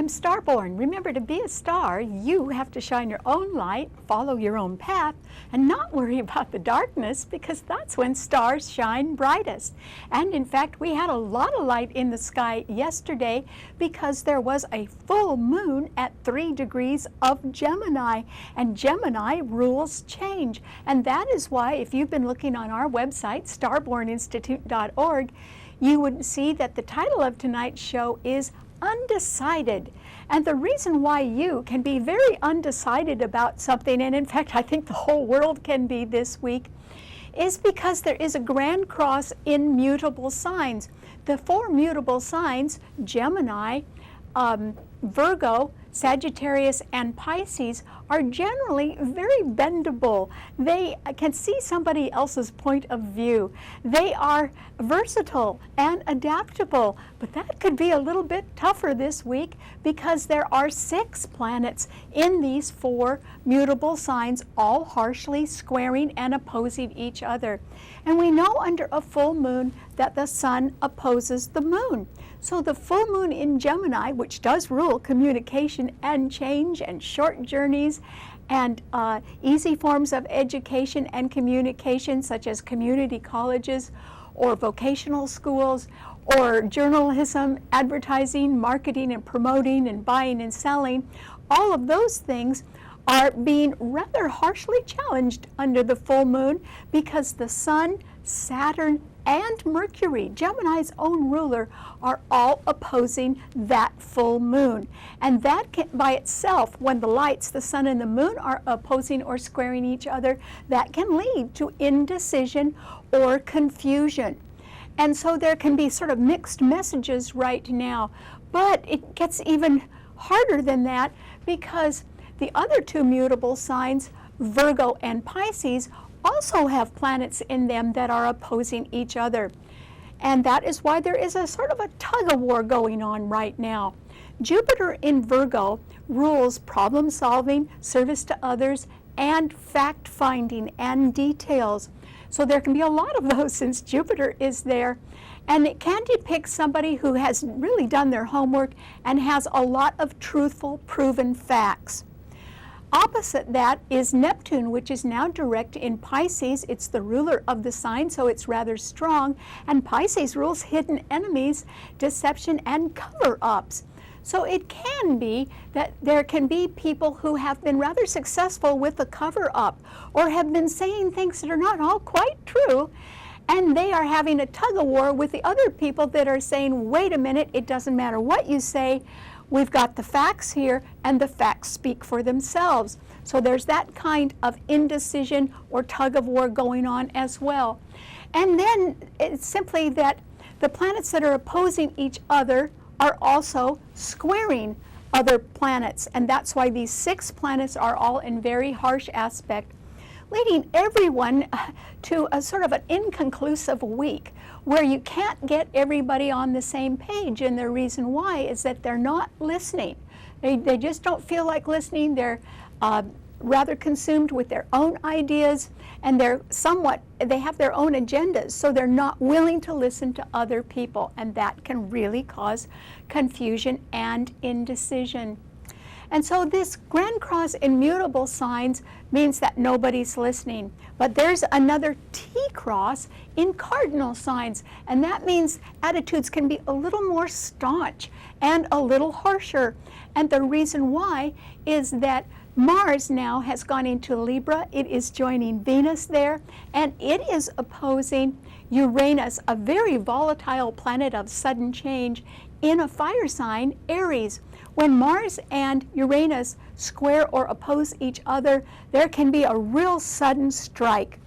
I'm Starborn. Remember, to be a star, you have to shine your own light, follow your own path, and not worry about the darkness, because that's when stars shine brightest. And in fact, we had a lot of light in the sky yesterday because there was a full moon at 3 degrees of Gemini, and Gemini rules change. And that is why, if you've been looking on our website, starborninstitute.org, you would see that the title of tonight's show is Undecided. And the reason why you can be very undecided about something, and in fact I think the whole world can be this week, is because there is a grand cross in mutable signs. The 4 mutable signs, Gemini, Virgo, Sagittarius, and Pisces, are generally very bendable. They can see somebody else's point of view. They are versatile and adaptable, but that could be a little bit tougher this week because there are 6 planets in these 4 mutable signs, all harshly squaring and opposing each other. And we know under a full moon that the sun opposes the moon. So the full moon in Gemini, which does rule communication and change and short journeys and easy forms of education and communication, such as community colleges or vocational schools or journalism, advertising, marketing and promoting and buying and selling, all of those things are being rather harshly challenged under the full moon because the sun, Saturn, and Mercury, Gemini's own ruler, are all opposing that full moon. And that can, by itself, when the lights, the sun and the moon, are opposing or squaring each other, that can lead to indecision or confusion. And so there can be sort of mixed messages right now. But it gets even harder than that because the other 2 mutable signs, Virgo and Pisces, also have planets in them that are opposing each other. And that is why there is a sort of a tug-of-war going on right now. Jupiter in Virgo rules problem solving, service to others, and fact-finding and details. So there can be a lot of those since Jupiter is there. And it can depict somebody who has really done their homework and has a lot of truthful, proven facts. Opposite that is Neptune, which is now direct in Pisces. It's the ruler of the sign, so it's rather strong. And Pisces rules hidden enemies, deception, and cover-ups. So it can be that there can be people who have been rather successful with the cover-up or have been saying things that are not all quite true. And they are having a tug-of-war with the other people that are saying, wait a minute, it doesn't matter what you say. We've got the facts here, and the facts speak for themselves. So there's that kind of indecision or tug-of-war going on as well. And then it's simply that the planets that are opposing each other are also squaring other planets. And that's why these 6 planets are all in very harsh aspect, leading everyone to a sort of an inconclusive week where you can't get everybody on the same page. And the reason why is that they're not listening. They just don't feel like listening. They're rather consumed with their own ideas, and they have their own agendas, so they're not willing to listen to other people, and that can really cause confusion and indecision. And so this grand cross in mutable signs means that nobody's listening. But there's another T-cross in cardinal signs, and that means attitudes can be a little more staunch and a little harsher. And the reason why is that Mars now has gone into Libra. It is joining Venus there, and it is opposing Uranus, a very volatile planet of sudden change, in a fire sign, Aries. When Mars and Uranus square or oppose each other, there can be a real sudden strike.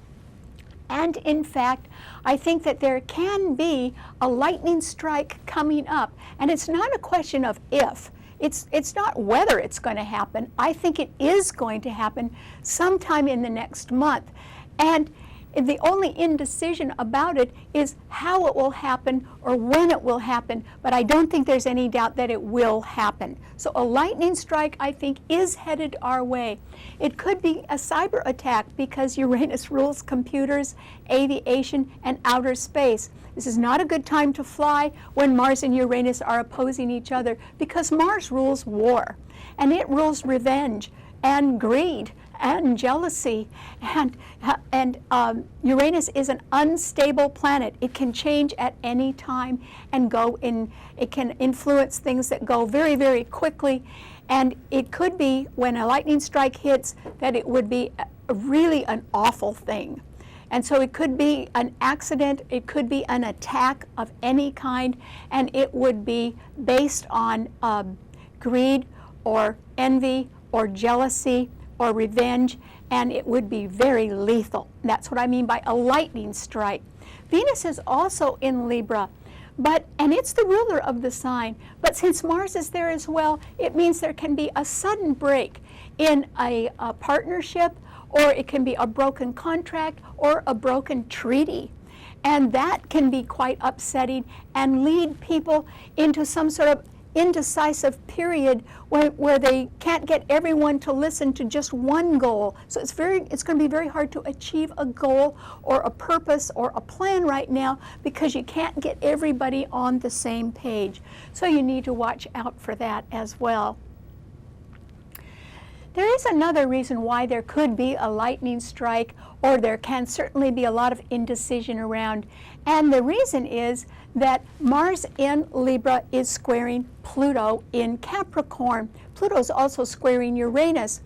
And in fact, I think that there can be a lightning strike coming up. And it's not a question of if. It's not whether it's going to happen. I think it is going to happen sometime in the next month. And The only indecision about it is how it will happen or when it will happen, but I don't think there's any doubt that it will happen. So a lightning strike, I think, is headed our way. It could be a cyber attack because Uranus rules computers, aviation, and outer space. This is not a good time to fly when Mars and Uranus are opposing each other, because Mars rules war, and it rules revenge and greed and jealousy, and Uranus is an unstable planet. It can change at any time and it can influence things that go very, very quickly, and it could be, when a lightning strike hits, that it would be really an awful thing. And so it could be an accident, it could be an attack of any kind, and it would be based on greed or envy or jealousy or revenge, and it would be very lethal. That's what I mean by a lightning strike. Venus is also in Libra, and it's the ruler of the sign, but since Mars is there as well, it means there can be a sudden break in a partnership, or it can be a broken contract or a broken treaty. And that can be quite upsetting and lead people into some sort of indecisive period where they can't get everyone to listen to just one goal. So it's going to be very hard to achieve a goal or a purpose or a plan right now, because you can't get everybody on the same page. So you need to watch out for that as well. There is another reason why there could be a lightning strike, or there can certainly be a lot of indecision around. And the reason is that Mars in Libra is squaring Pluto in Capricorn. Pluto is also squaring Uranus.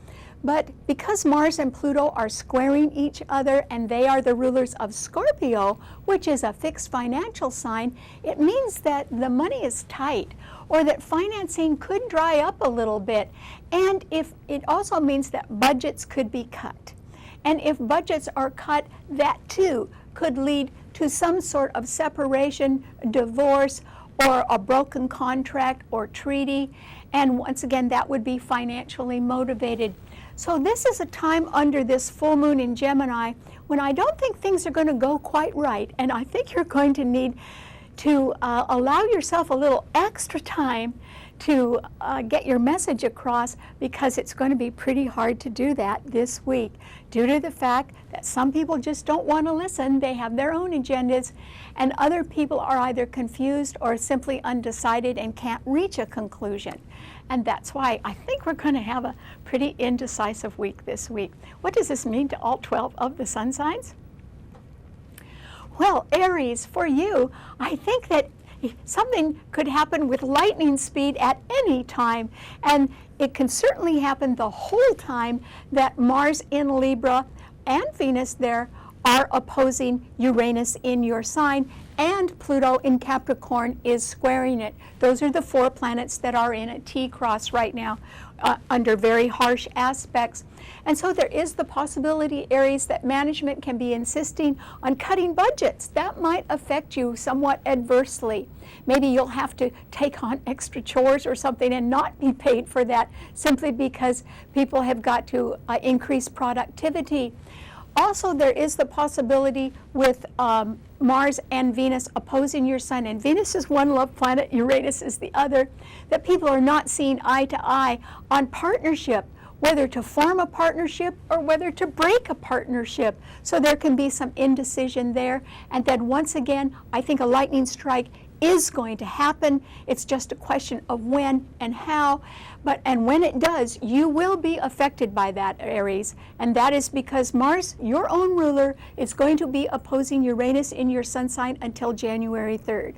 But because Mars and Pluto are squaring each other, and they are the rulers of Scorpio, which is a fixed financial sign, it means that the money is tight, or that financing could dry up a little bit. And if it also means that budgets could be cut. And if budgets are cut, that too could lead to some sort of separation, divorce, or a broken contract or treaty. And once again, that would be financially motivated. So this is a time under this full moon in Gemini when I don't think things are going to go quite right. And I think you're going to need to allow yourself a little extra time to get your message across, because it's going to be pretty hard to do that this week due to the fact that some people just don't want to listen. They have their own agendas, and other people are either confused or simply undecided and can't reach a conclusion. And that's why I think we're going to have a pretty indecisive week this week. What does this mean to all 12 of the sun signs? Well, Aries, for you, I think that something could happen with lightning speed at any time, and it can certainly happen the whole time that Mars in Libra and Venus there are opposing Uranus in your sign, and Pluto in Capricorn is squaring it. Those are the 4 planets that are in a T-cross right now under very harsh aspects. And so there is the possibility, Aries, that management can be insisting on cutting budgets. That might affect you somewhat adversely. Maybe you'll have to take on extra chores or something and not be paid for that, simply because people have got to increase productivity. Also, there is the possibility with Mars and Venus opposing your sun, and Venus is one love planet, Uranus is the other, that people are not seeing eye to eye on partnership, whether to form a partnership or whether to break a partnership. So there can be some indecision there. And then once again, I think a lightning strike is going to happen. It's just a question of when and how. And when it does, you will be affected by that, Aries. And that is because Mars, your own ruler, is going to be opposing Uranus in your sun sign until January 3rd.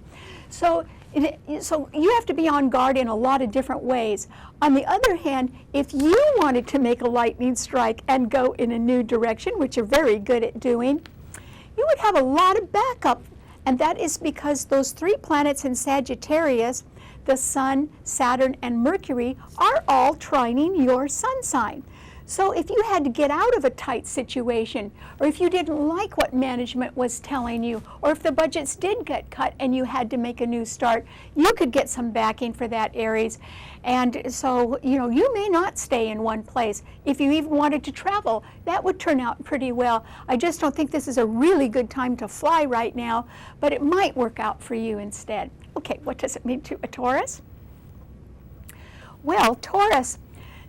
So you have to be on guard in a lot of different ways. On the other hand, if you wanted to make a lightning strike and go in a new direction, which you're very good at doing, you would have a lot of backup. And that is because those 3 planets in Sagittarius, the Sun, Saturn, and Mercury, are all trining your sun sign. So if you had to get out of a tight situation, or if you didn't like what management was telling you, or if the budgets did get cut and you had to make a new start, you could get some backing for that, Aries. And so, you may not stay in one place. If you even wanted to travel, that would turn out pretty well. I just don't think this is a really good time to fly right now, but it might work out for you instead. Okay, what does it mean to a Taurus? Well, Taurus,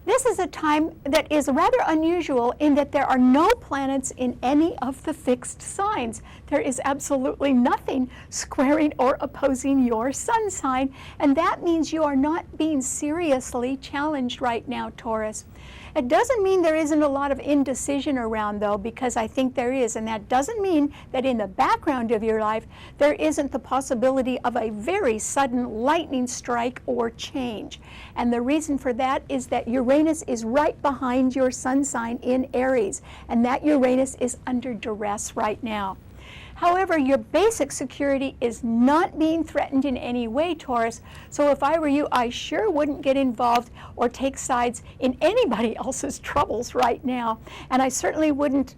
this is a time that is rather unusual in that there are no planets in any of the fixed signs. There is absolutely nothing squaring or opposing your sun sign, and that means you are not being seriously challenged right now, Taurus. It doesn't mean there isn't a lot of indecision around, though, because I think there is, and that doesn't mean that in the background of your life there isn't the possibility of a very sudden lightning strike or change. And the reason for that is that Uranus is right behind your sun sign in Aries, and that Uranus is under duress right now. However, your basic security is not being threatened in any way, Taurus. So if I were you, I sure wouldn't get involved or take sides in anybody else's troubles right now. And I certainly wouldn't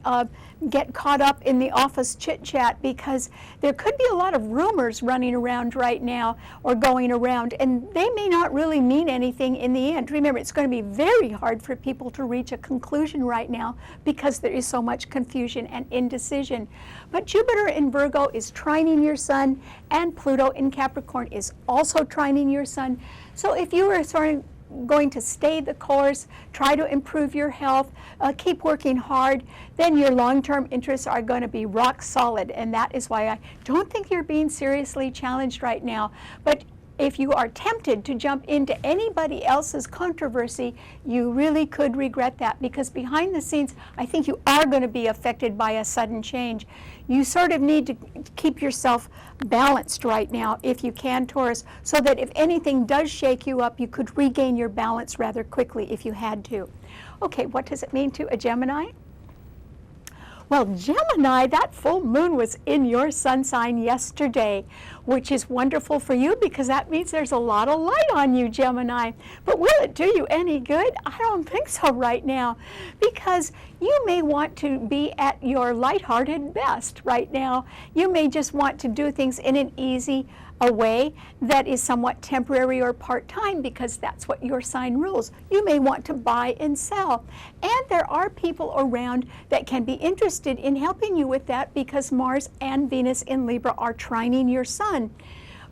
get caught up in the office chit-chat, because there could be a lot of rumors running around right now or going around, and they may not really mean anything in the end. Remember, it's going to be very hard for people to reach a conclusion right now because there is so much confusion and indecision. But Jupiter in Virgo is trining your sun, and Pluto in Capricorn is also trining your sun. So if you were sort of going to stay the course, try to improve your health, keep working hard, then your long-term interests are going to be rock solid. And that is why I don't think you're being seriously challenged right now. But if you are tempted to jump into anybody else's controversy, you really could regret that, because behind the scenes, I think you are going to be affected by a sudden change. You sort of need to keep yourself balanced right now, if you can, Taurus, so that if anything does shake you up, you could regain your balance rather quickly if you had to. Okay, what does it mean to a Gemini? Well, Gemini, that full moon was in your sun sign yesterday, which is wonderful for you because that means there's a lot of light on you, Gemini. But will it do you any good? I don't think so right now, because you may want to be at your lighthearted best right now. You may just want to do things in an easy way that is somewhat temporary or part-time, because that's what your sign rules. You may want to buy and sell. And there are people around that can be interested in helping you with that, because Mars and Venus in Libra are trining your sun.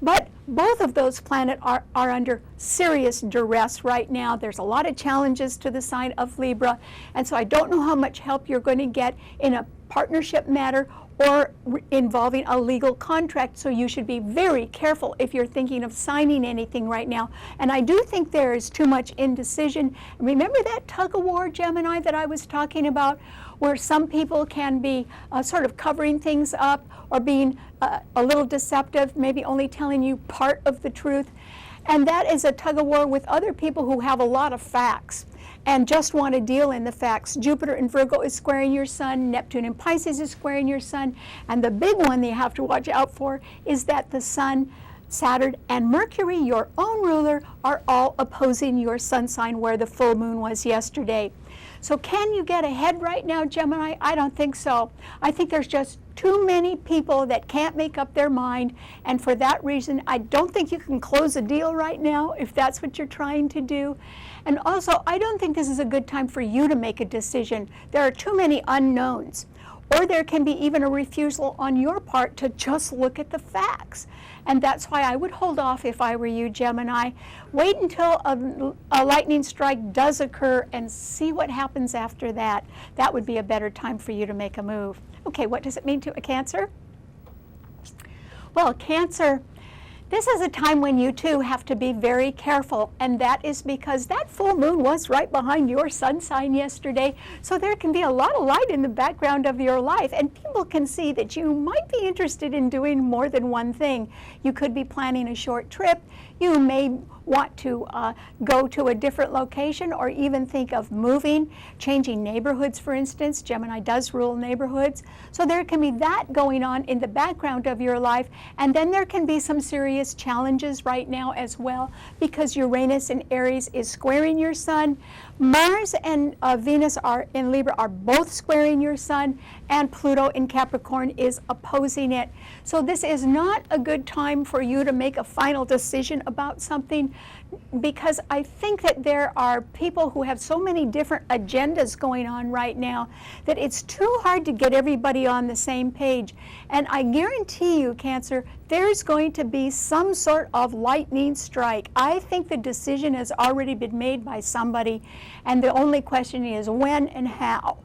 But both of those planets are under serious duress right now. There's a lot of challenges to the sign of Libra, and so I don't know how much help you're going to get in a partnership matter or involving a legal contract, so you should be very careful if you're thinking of signing anything right now. And I do think there is too much indecision. Remember that tug-of-war, Gemini, that I was talking about, where some people can be sort of covering things up or being a little deceptive, maybe only telling you part of the truth. And that is a tug-of-war with other people who have a lot of facts and just want to deal in the facts. Jupiter in Virgo is squaring your sun, Neptune in Pisces is squaring your sun, and the big one that you have to watch out for is that the Sun, Saturn, and Mercury, your own ruler, are all opposing your sun sign where the full moon was yesterday. So can you get ahead right now, Gemini? I don't think so. I think there's just too many people that can't make up their mind, and for that reason, I don't think you can close a deal right now if that's what you're trying to do. And also, I don't think this is a good time for you to make a decision. There are too many unknowns. Or there can be even a refusal on your part to just look at the facts. And that's why I would hold off if I were you, Gemini. Wait until a lightning strike does occur and see what happens after that. That would be a better time for you to make a move. Okay, what does it mean to a Cancer? Well, Cancer, this is a time when you too have to be very careful, and that is because that full moon was right behind your sun sign yesterday, so there can be a lot of light in the background of your life, and people can see that you might be interested in doing more than one thing. You could be planning a short trip. You may want to go to a different location, or even think of moving, changing neighborhoods, for instance. Gemini does rule neighborhoods. So there can be that going on in the background of your life. And then there can be some serious challenges right now as well, because Uranus in Aries is squaring your sun. Mars and Venus are in Libra are both squaring your sun, and Pluto in Capricorn is opposing it. So this is not a good time for you to make a final decision about something, because I think that there are people who have so many different agendas going on right now that it's too hard to get everybody on the same page. And I guarantee you, Cancer, there's going to be some sort of lightning strike. I think the decision has already been made by somebody, and the only question is when and how.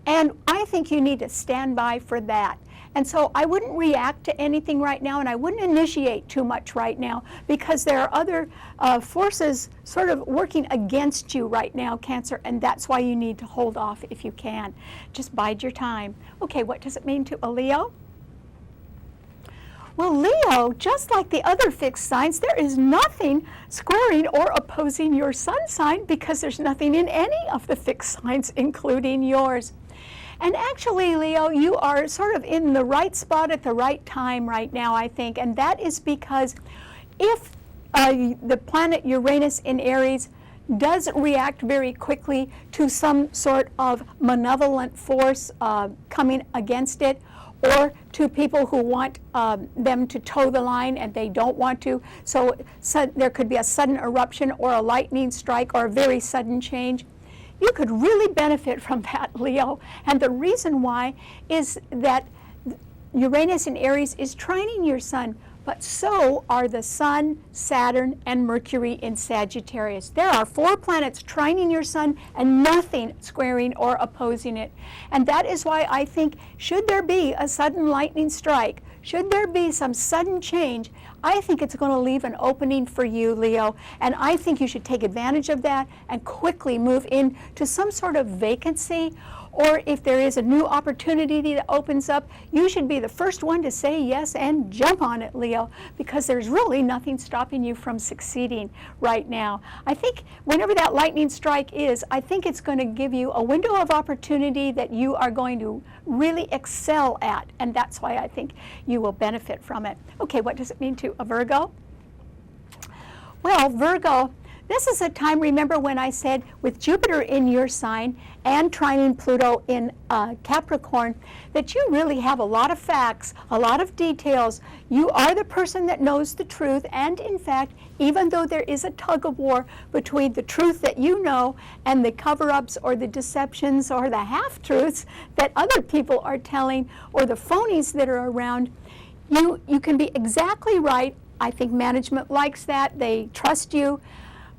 And I think you need to stand by for that. And so I wouldn't react to anything right now, and I wouldn't initiate too much right now, because there are other forces sort of working against you right now, Cancer, and that's why you need to hold off if you can. Just bide your time. Okay, what does it mean to a Leo? Well, Leo, just like the other fixed signs, there is nothing squaring or opposing your sun sign, because there's nothing in any of the fixed signs, including yours. And actually, Leo, you are sort of in the right spot at the right time right now, I think, and that is because if the planet Uranus in Aries does react very quickly to some sort of malevolent force coming against it, or to people who want them to toe the line and they don't want to. So there could be a sudden eruption or a lightning strike or a very sudden change. You could really benefit from that, Leo. And the reason why is that Uranus in Aries is trining your sun, but so are the Sun, Saturn, and Mercury in Sagittarius. There are 4 planets trining your sun and nothing squaring or opposing it. And that is why I think, should there be a sudden lightning strike, should there be some sudden change, I think it's going to leave an opening for you, Leo, and I think you should take advantage of that and quickly move into some sort of vacancy, or if there is a new opportunity that opens up, you should be the first one to say yes and jump on it, Leo, because there's really nothing stopping you from succeeding right now. I think whenever that lightning strike is, I think it's going to give you a window of opportunity that you are going to really excel at, and that's why I think you will benefit from it. Okay, what does it mean to a Virgo? Well, Virgo, this is a time, remember when I said with Jupiter in your sign and trining Pluto in Capricorn, that you really have a lot of facts, a lot of details. You are the person that knows the truth, and in fact, even though there is a tug of war between the truth that you know and the cover-ups or the deceptions or the half-truths that other people are telling or the phonies that are around, you can be exactly right. I think management likes that. They trust you.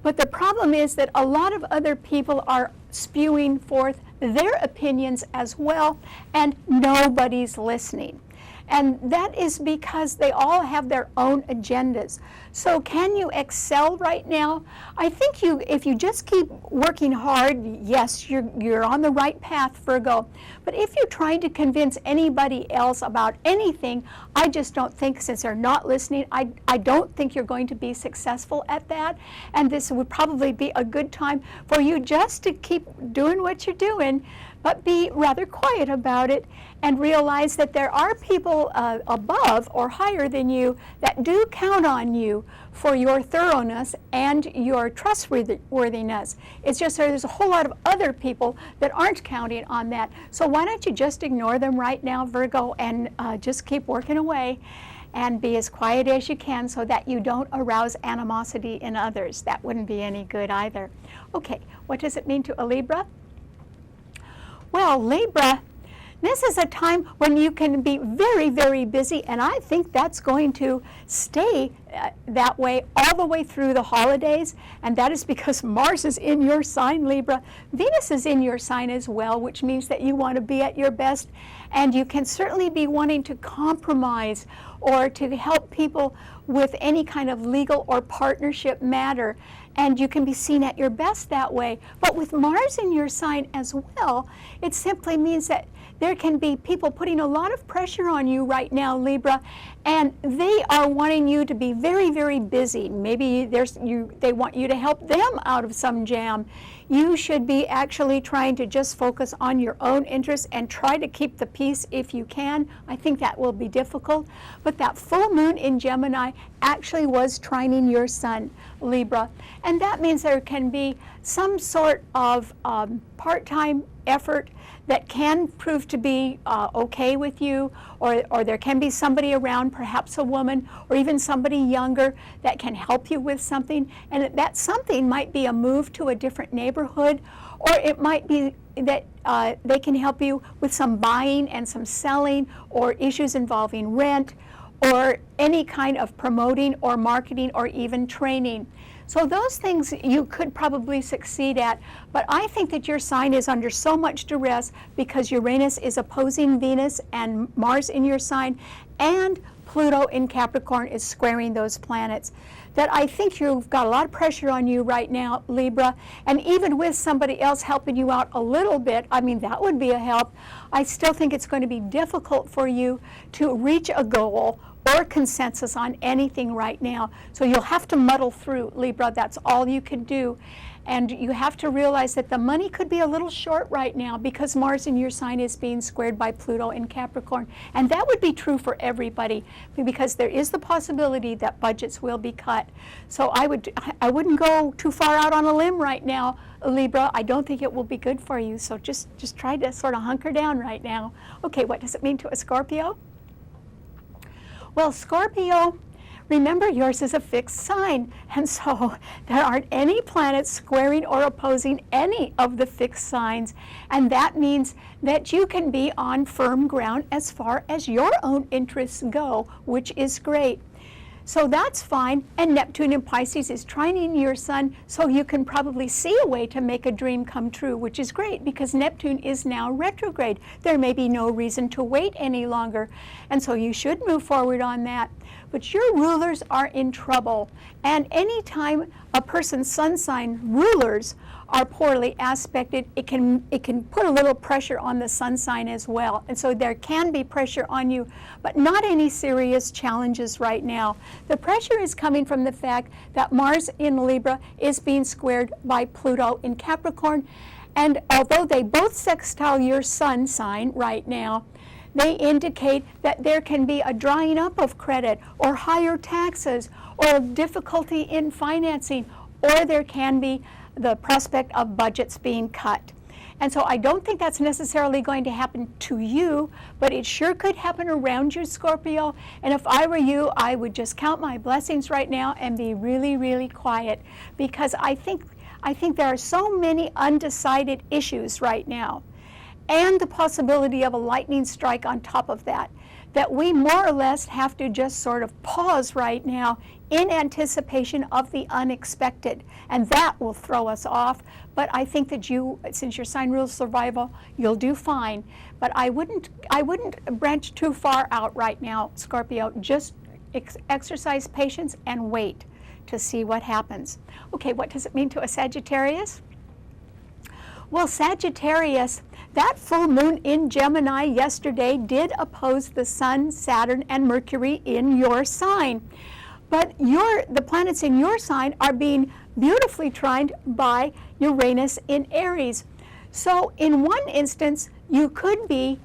But the problem is that a lot of other people are spewing forth their opinions as well, and nobody's listening. And that is because they all have their own agendas. So can you excel right now? I think if you just keep working hard, yes, you're on the right path, Virgo. But if you're trying to convince anybody else about anything, I just don't think, since they're not listening, I don't think you're going to be successful at that. And this would probably be a good time for you just to keep doing what you're doing, but be rather quiet about it and realize that there are people above or higher than you that do count on you for your thoroughness and your trustworthiness. It's just there's a whole lot of other people that aren't counting on that. So why don't you just ignore them right now, Virgo, and just keep working away and be as quiet as you can so that you don't arouse animosity in others. That wouldn't be any good either. Okay, what does it mean to a Libra? Well, Libra, this is a time when you can be very, very busy, and I think that's going to stay that way all the way through the holidays, and that is because Mars is in your sign, Libra. Venus is in your sign as well, which means that you want to be at your best, and you can certainly be wanting to compromise or to help people with any kind of legal or partnership matter, and you can be seen at your best that way. But with Mars in your sign as well, it simply means that there can be people putting a lot of pressure on you right now, Libra, and they are wanting you to be very, very busy. Maybe they want you to help them out of some jam. You should be actually trying to just focus on your own interests and try to keep the peace if you can. I think that will be difficult. But that full moon in Gemini actually was trining your sun, Libra. And that means there can be some sort of part-time effort that can prove to be okay with you, or there can be somebody around, perhaps a woman, or even somebody younger that can help you with something. And that something might be a move to a different neighborhood, or it might be that they can help you with some buying and some selling, or issues involving rent, or any kind of promoting or marketing or even training. So those things you could probably succeed at, but I think that your sign is under so much duress because Uranus is opposing Venus and Mars in your sign, and Pluto in Capricorn is squaring those planets, that I think you've got a lot of pressure on you right now, Libra, and even with somebody else helping you out a little bit, I mean, that would be a help. I still think it's going to be difficult for you to reach a goal or consensus on anything right now. So you'll have to muddle through, Libra. That's all you can do. And you have to realize that the money could be a little short right now because Mars in your sign is being squared by Pluto in Capricorn. And that would be true for everybody because there is the possibility that budgets will be cut. So I wouldn't go too far out on a limb right now, Libra. I don't think it will be good for you. So just try to sort of hunker down right now. Okay, what does it mean to a Scorpio? Well, Scorpio, remember yours is a fixed sign, and so there aren't any planets squaring or opposing any of the fixed signs, and that means that you can be on firm ground as far as your own interests go, which is great. So that's fine, and Neptune in Pisces is trining your sun, so you can probably see a way to make a dream come true, which is great because Neptune is now retrograde. There may be no reason to wait any longer, and so you should move forward on that. But your rulers are in trouble, and anytime a person's sun sign rulers are poorly aspected, it can put a little pressure on the sun sign as well. And so there can be pressure on you, but not any serious challenges right now. The pressure is coming from the fact that Mars in Libra is being squared by Pluto in Capricorn, and although they both sextile your sun sign right now, they indicate that there can be a drying up of credit or higher taxes or difficulty in financing, or there can be the prospect of budgets being cut. And so I don't think that's necessarily going to happen to you, but it sure could happen around you, Scorpio. And if I were you, I would just count my blessings right now and be really, really quiet, because I think there are so many undecided issues right now, and the possibility of a lightning strike on top of that, that we more or less have to just sort of pause right now in anticipation of the unexpected, and that will throw us off. But I think that you, since your sign rules survival, you'll do fine. But I wouldn't branch too far out right now, Scorpio. Just exercise patience and wait to see what happens. Okay, what does it mean to a Sagittarius? Well, Sagittarius, that full moon in Gemini yesterday did oppose the Sun, Saturn, and Mercury in your sign. But the planets in your sign are being beautifully trined by Uranus in Aries. So in one instance, you could be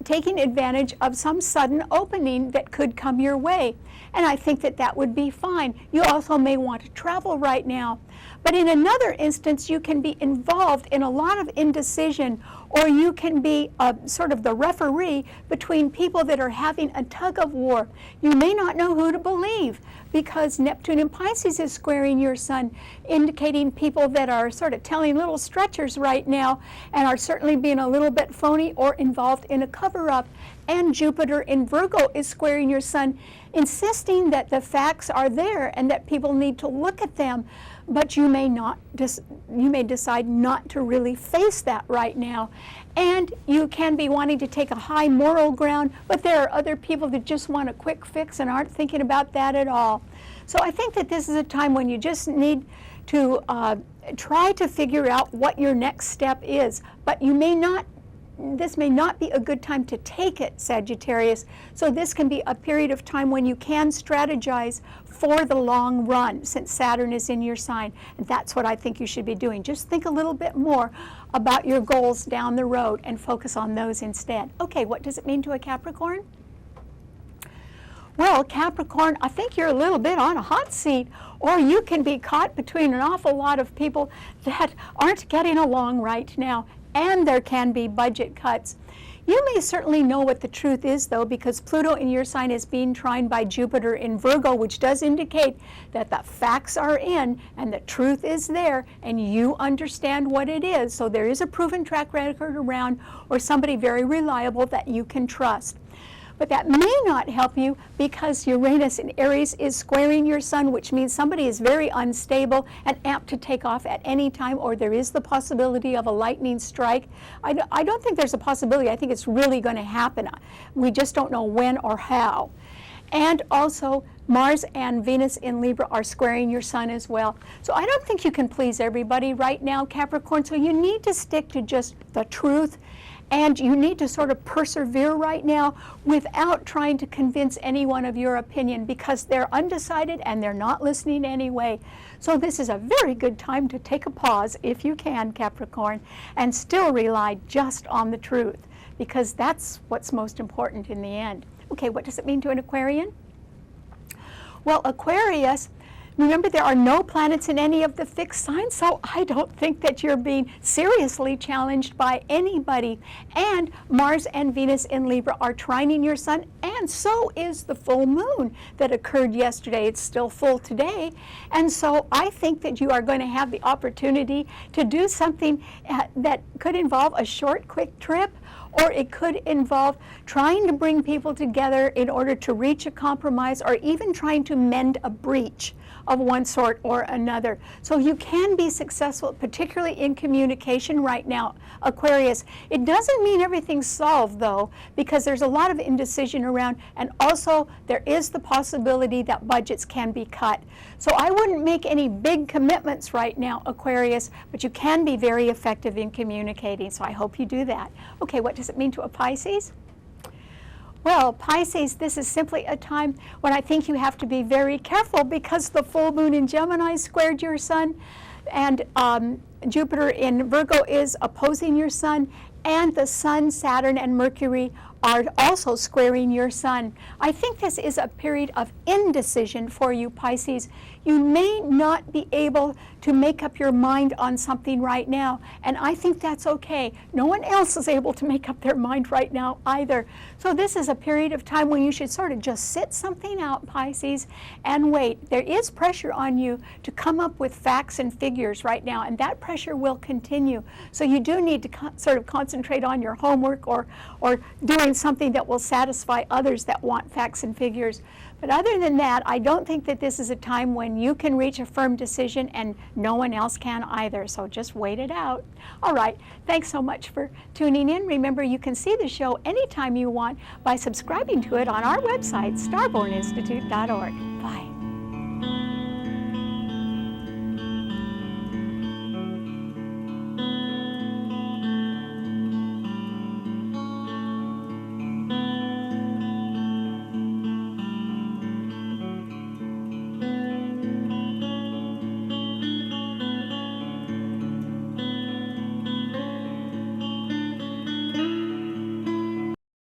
taking advantage of some sudden opening that could come your way. And I think that that would be fine. You also may want to travel right now. But in another instance, you can be involved in a lot of indecision, or you can be sort of the referee between people that are having a tug of war. You may not know who to believe because Neptune in Pisces is squaring your sun, indicating people that are sort of telling little stretchers right now and are certainly being a little bit phony or involved in a cover-up. And Jupiter in Virgo is squaring your sun, insisting that the facts are there and that people need to look at them. But you may decide not to really face that right now. And you can be wanting to take a high moral ground, but there are other people that just want a quick fix and aren't thinking about that at all. So I think that this is a time when you just need to try to figure out what your next step is. But you may not this may not be a good time to take it, Sagittarius. So this can be a period of time when you can strategize for the long run, since Saturn is in your sign. And that's what I think you should be doing. Just think a little bit more about your goals down the road and focus on those instead. Okay, what does it mean to a Capricorn? Well, Capricorn, I think you're a little bit on a hot seat, or you can be caught between an awful lot of people that aren't getting along right now, and there can be budget cuts. You may certainly know what the truth is, though, because Pluto in your sign is being trined by Jupiter in Virgo, which does indicate that the facts are in and the truth is there, and you understand what it is. So there is a proven track record around, or somebody very reliable that you can trust. But that may not help you because Uranus in Aries is squaring your sun, which means somebody is very unstable and apt to take off at any time, or there is the possibility of a lightning strike. I don't think there's a possibility. I think it's really going to happen. We just don't know when or how. And also, Mars and Venus in Libra are squaring your sun as well. So I don't think you can please everybody right now, Capricorn. So you need to stick to just the truth. And you need to sort of persevere right now without trying to convince anyone of your opinion, because they're undecided and they're not listening anyway. So this is a very good time to take a pause, if you can, Capricorn, and still rely just on the truth, because that's what's most important in the end. Okay, what does it mean to an Aquarian? Well, Aquarius, remember, there are no planets in any of the fixed signs, so I don't think that you're being seriously challenged by anybody. And Mars and Venus in Libra are trining your sun, and so is the full moon that occurred yesterday. It's still full today. And so I think that you are going to have the opportunity to do something that could involve a short, quick trip, or it could involve trying to bring people together in order to reach a compromise, or even trying to mend a breach of one sort or another. So you can be successful, particularly in communication right now, Aquarius. It doesn't mean everything's solved, though, because there's a lot of indecision around, and also there is the possibility that budgets can be cut. So I wouldn't make any big commitments right now, Aquarius, but you can be very effective in communicating, so I hope you do that. Okay, what does it mean to a Pisces? Well, Pisces, this is simply a time when I think you have to be very careful, because the full moon in Gemini squared your sun, and Jupiter in Virgo is opposing your sun, and the Sun, Saturn, and Mercury are also squaring your sun. I think this is a period of indecision for you, Pisces. You may not be able to make up your mind on something right now, and I think that's okay. No one else is able to make up their mind right now either. So this is a period of time when you should sort of just sit something out, Pisces, and wait. There is pressure on you to come up with facts and figures right now, and that pressure will continue. So you do need to sort of concentrate on your homework, or doing something that will satisfy others that want facts and figures. But other than that, I don't think that this is a time when you can reach a firm decision and no one else can either. So just wait it out. All right, thanks so much for tuning in. Remember, you can see the show anytime you want by subscribing to it on our website, starborninstitute.org. Bye.